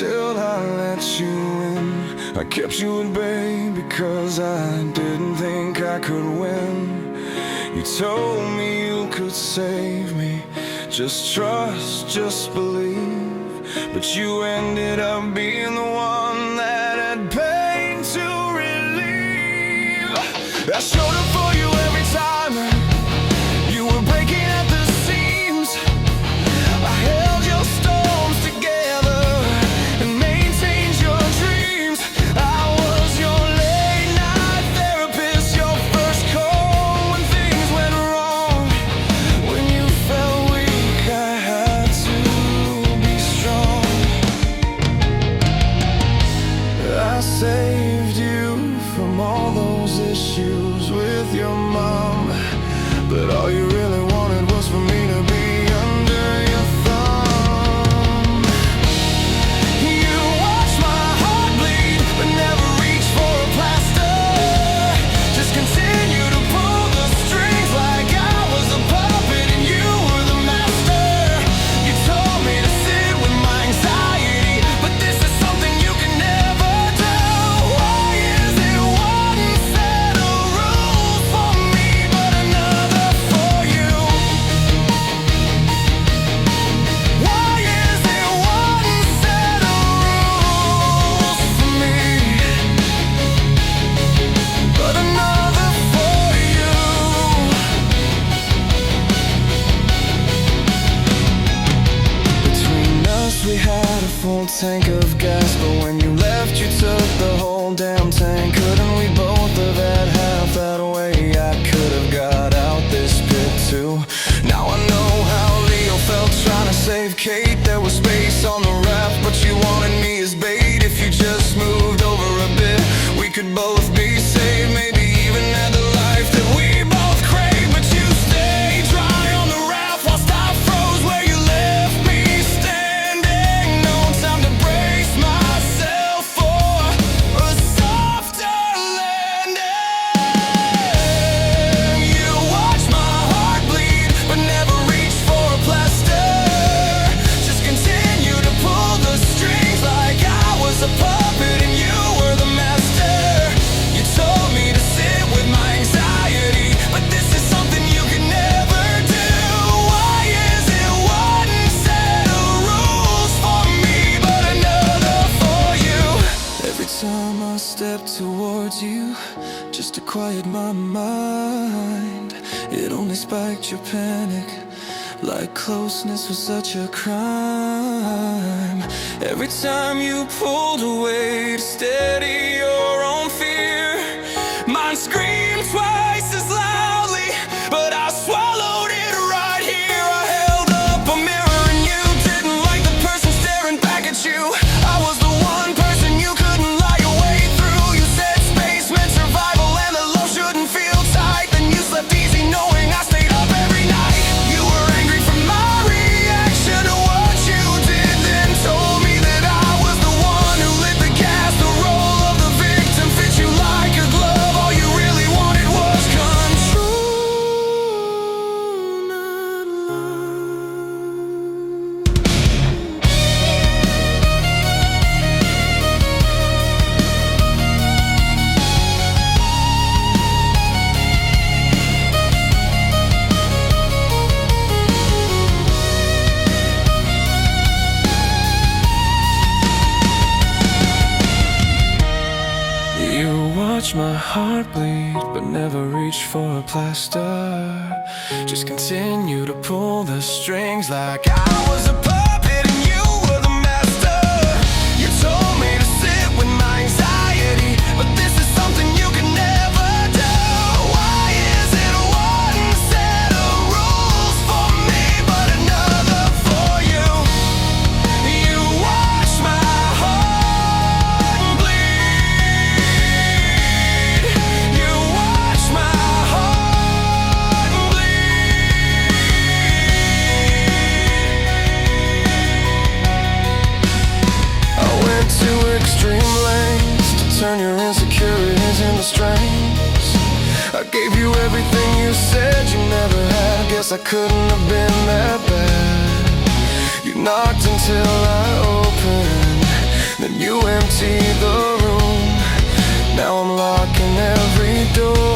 till I let you in. I kept you at bay because I didn't think I could win. You told me you could save me, just trust, just believe. But you ended up being the one that had pain to relieve. I showed up for you every time you were breaking at the seams. I held your storms together and maintained your dreams. I was your late night therapist, your first call when things went wrong. When you felt weak, I had to be strong. I saved you from all those issues with your mom, but all you really wanted was for me to be under your thumb. You watched my heart bleed, but never reached for a plaster. Just continue to pull the strings like I was a puppet and you were the master. You told me to sit with my anxiety, but this is something you can never do. Why is it one set of rules for me but another for you? Why is it one set of rules for me but another for you? Between us we had a full tank of gas, but when you left you took the whole damn tank. Couldn't we both have had half that way? I could have got out this pit too. Now I know how Leo felt trying to save Kate. There was space on the raft, but you wanted me as bait. If you just moved over a bit, we could both be saved. Maybe even had the life that we both crave. But you stayed dry on the raft whilst I froze where you left me standing. No time to brace myself for a softer landing. You watched my heart bleed, but never reached for a plaster. Just continue to pull the strings like I was a puppet and you were the master. You told me to sit with my anxiety, but this is something you can never do. Why is it one set of rules for me but another for you? Every time I step towards you, just to quiet my mind, it only spiked your panic, like closeness was such a crime. Every time you pulled away to steady your own fear, mine screamed twice as loudly, but I swallowed it right here. I held up a mirror and you didn't like the person staring back at you. I was the one person you couldn't lie your way through. You said space meant survival and that love shouldn't feel tight. Then you slept easy knowing I stayed up every night. You were angry from my reaction to what you did, then told me that I was the one who lit the gas. The role of the victim fit you like a glove. All you really wanted was control, not You watch my heart bleed, but never reach for a plaster. Just continue to pull the strings like I was a puppet and you were the master. You told me to sit with my anxiety, but this is something you can never do. Why is it one set of rules for me but another for you? You watch my heart bleed. You watch my heart bleed. I went to extreme lengths to turn your insecurities into strengths. I gave you everything you said you never had. Guess I couldn't have been that bad. You knocked until I opened, then you empty the room. Now I'm locking every door.